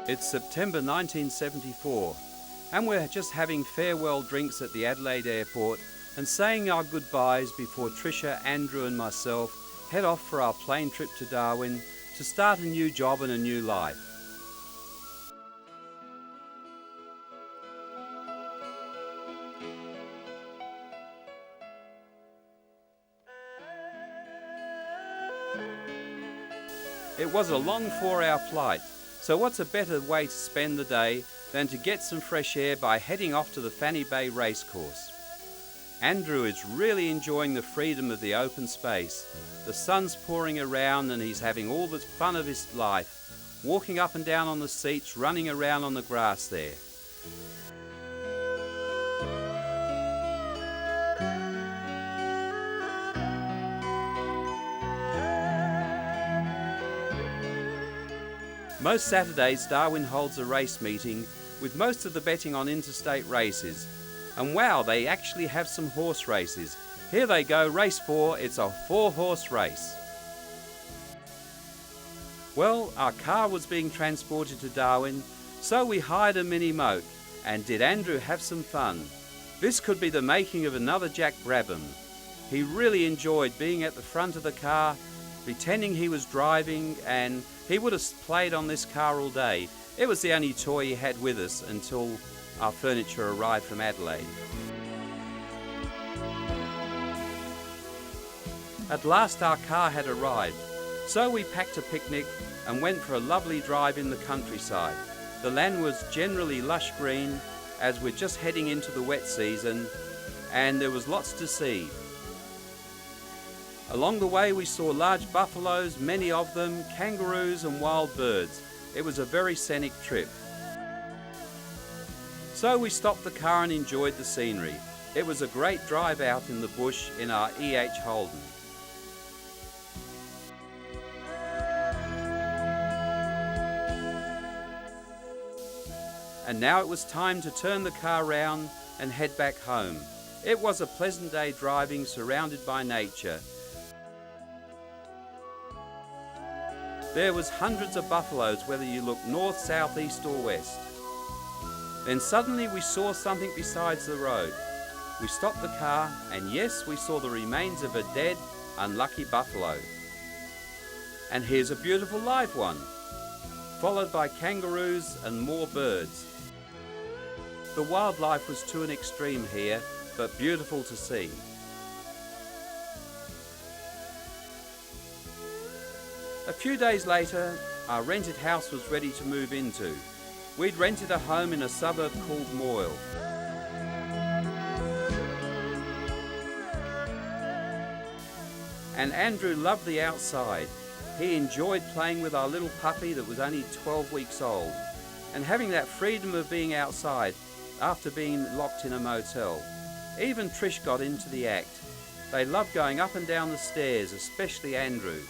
It's September 1974, and we're just having farewell drinks at the Adelaide airport and saying our goodbyes before Tricia, Andrew and myself head off for our plane trip to Darwin to start a new job and a new life. It was a long 4-hour flight, so what's a better way to spend the day than to get some fresh air by heading off to the Fanny Bay Racecourse. Andrew is really enjoying the freedom of the open space. The sun's pouring around and he's having all the fun of his life, walking up and down on the seats, running around on the grass there. Most Saturdays, Darwin holds a race meeting with most of the betting on interstate races. And wow, they actually have some horse races. Here they go, race 4, it's a 4-horse race. Well, our car was being transported to Darwin, so we hired a mini moat. And did Andrew have some fun? This could be the making of another Jack Brabham. He really enjoyed being at the front of the car, pretending he was driving, and he would have played on this car all day. It was the only toy he had with us until our furniture arrived from Adelaide. At last our car had arrived, so we packed a picnic and went for a lovely drive in the countryside. The land was generally lush green as we're just heading into the wet season, and there was lots to see. Along the way we saw large buffaloes, many of them, kangaroos and wild birds. It was a very scenic trip. So we stopped the car and enjoyed the scenery. It was a great drive out in the bush in our EH Holden. And now it was time to turn the car round and head back home. It was a pleasant day driving, surrounded by nature. There was hundreds of buffaloes whether you look north, south, east or west. Then suddenly we saw something besides the road. We stopped the car and yes, we saw the remains of a dead, unlucky buffalo. And here's a beautiful live one, followed by kangaroos and more birds. The wildlife was to an extreme here, but beautiful to see. A few days later, our rented house was ready to move into. We'd rented a home in a suburb called Moyle. And Andrew loved the outside. He enjoyed playing with our little puppy that was only 12 weeks old, and having that freedom of being outside after being locked in a motel. Even Trish got into the act. They loved going up and down the stairs, especially Andrew.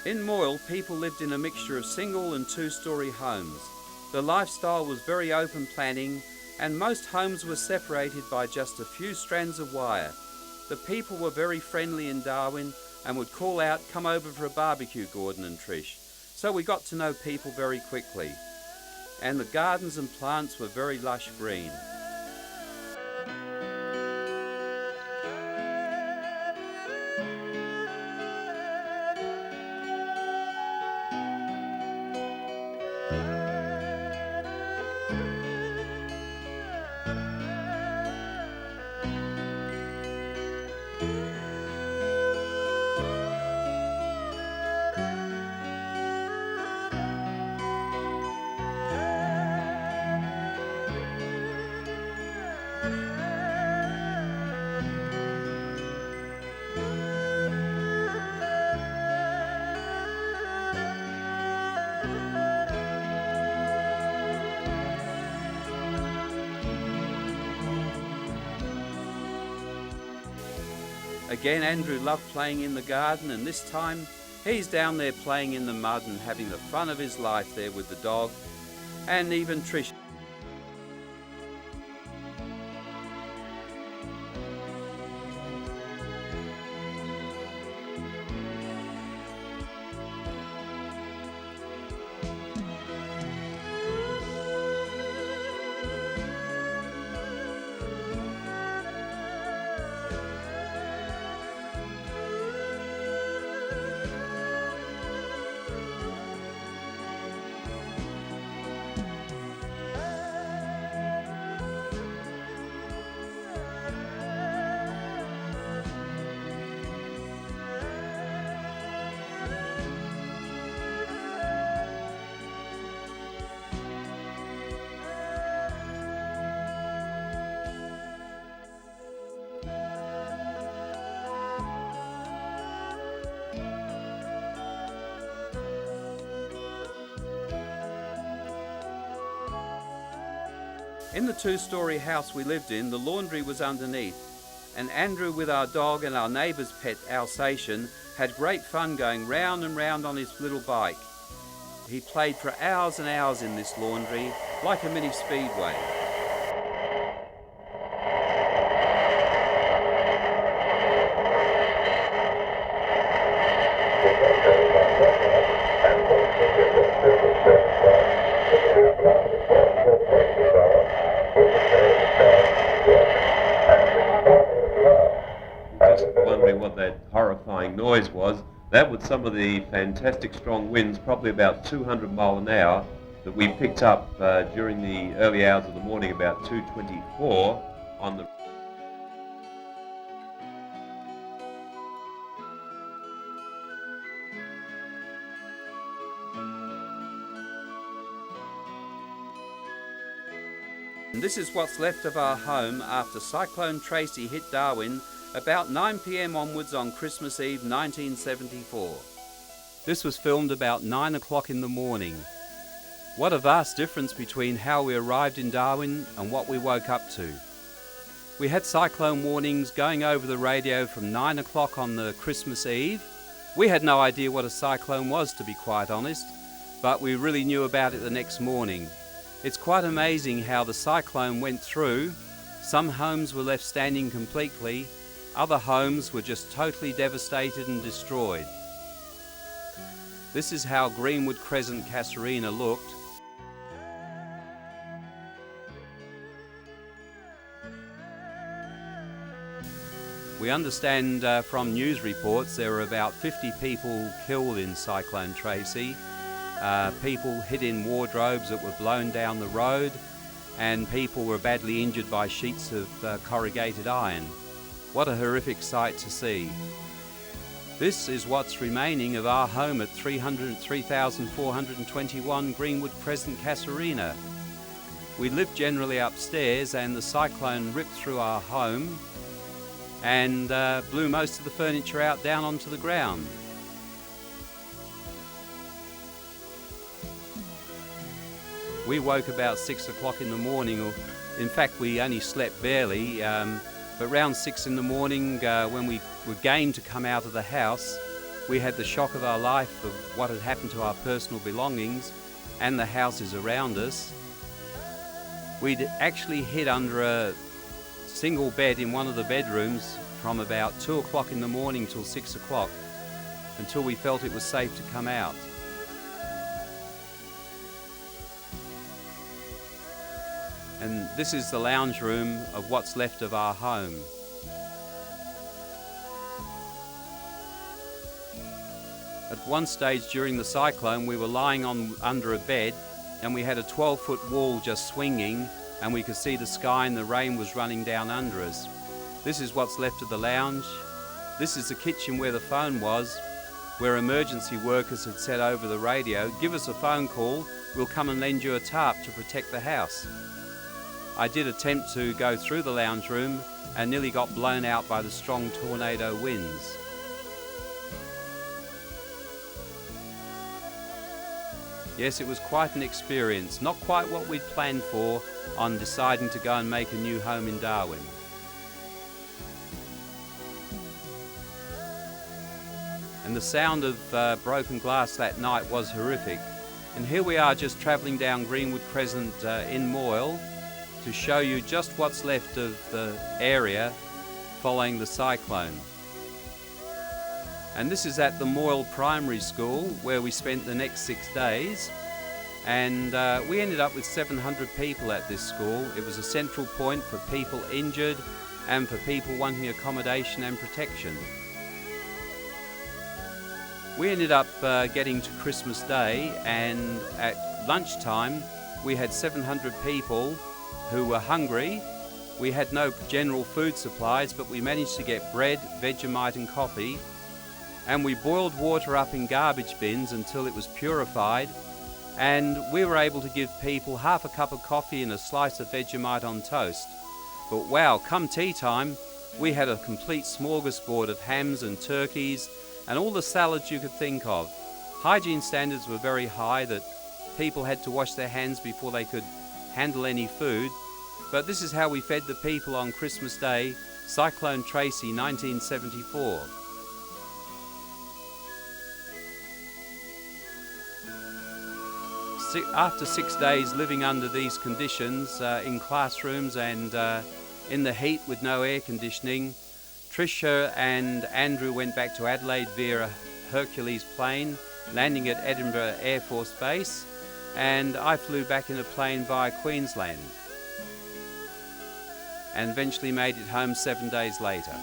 In Moyle, people lived in a mixture of single and two-storey homes. The lifestyle was very open planning, and most homes were separated by just a few strands of wire. The people were very friendly in Darwin and would call out, "Come over for a barbecue, Gordon and Trish." So we got to know people very quickly. And the gardens and plants were very lush green. Again, Andrew loved playing in the garden, and this time he's down there playing in the mud and having the fun of his life there with the dog, and even Trish. In the two-storey house we lived in, the laundry was underneath, and Andrew, with our dog and our neighbour's pet Alsatian, had great fun going round and round on his little bike. He played for hours and hours in this laundry, like a mini speedway. Wondering what that horrifying noise was. That was some of the fantastic strong winds, probably about 200 mile an hour, that we picked up during the early hours of the morning, about 2:24 on the And this is what's left of our home after Cyclone Tracy hit Darwin about 9 p.m. onwards on Christmas Eve 1974. This was filmed about 9 o'clock in the morning. What a vast difference between how we arrived in Darwin and what we woke up to. We had cyclone warnings going over the radio from 9 o'clock on the Christmas Eve. We had no idea what a cyclone was, to be quite honest, but we really knew about it the next morning. It's quite amazing how the cyclone went through. Some homes were left standing completely. Other homes were just totally devastated and destroyed. This is how Greenwood Crescent Casuarina looked. We understand from news reports there were about 50 people killed in Cyclone Tracy. People hid in wardrobes that were blown down the road, and people were badly injured by sheets of corrugated iron. What a horrific sight to see. This is what's remaining of our home at 3,421 Greenwood Crescent Casuarina. We lived generally upstairs, and the cyclone ripped through our home and blew most of the furniture out down onto the ground. We woke about 6 o'clock in the morning, or in fact we only slept barely, but around 6 in the morning when we were game to come out of the house, we had the shock of our life of what had happened to our personal belongings and the houses around us. We'd actually hid under a single bed in one of the bedrooms from about 2 o'clock in the morning till 6 o'clock until we felt it was safe to come out. And this is the lounge room of what's left of our home. At one stage during the cyclone, we were lying under a bed, and we had a 12-foot wall just swinging, and we could see the sky and the rain was running down under us. This is what's left of the lounge. This is the kitchen where the phone was, where emergency workers had said over the radio, "Give us a phone call, we'll come and lend you a tarp to protect the house." I did attempt to go through the lounge room and nearly got blown out by the strong tornado winds. Yes, it was quite an experience, not quite what we'd planned for on deciding to go and make a new home in Darwin. and the sound of broken glass that night was horrific. And here we are just travelling down Greenwood Crescent in Moyle to show you just what's left of the area following the cyclone. And this is at the Moyle Primary School, where we spent the next 6 days, and we ended up with 700 people at this school. It was a central point for people injured and for people wanting accommodation and protection. We ended up getting to Christmas Day, and at lunchtime we had 700 people who were hungry. We had no general food supplies, but we managed to get bread, Vegemite and coffee, and we boiled water up in garbage bins until it was purified, and we were able to give people half a cup of coffee and a slice of Vegemite on toast. But wow, come tea time, we had a complete smorgasbord of hams and turkeys and all the salads you could think of. Hygiene standards were very high, that people had to wash their hands before they could handle any food. But this is how we fed the people on Christmas Day, Cyclone Tracy, 1974. After 6 days living under these conditions in classrooms and in the heat with no air conditioning, Tricia and Andrew went back to Adelaide via a Hercules plane, landing at Edinburgh Air Force Base, and I flew back in a plane via Queensland and eventually made it home 7 days later.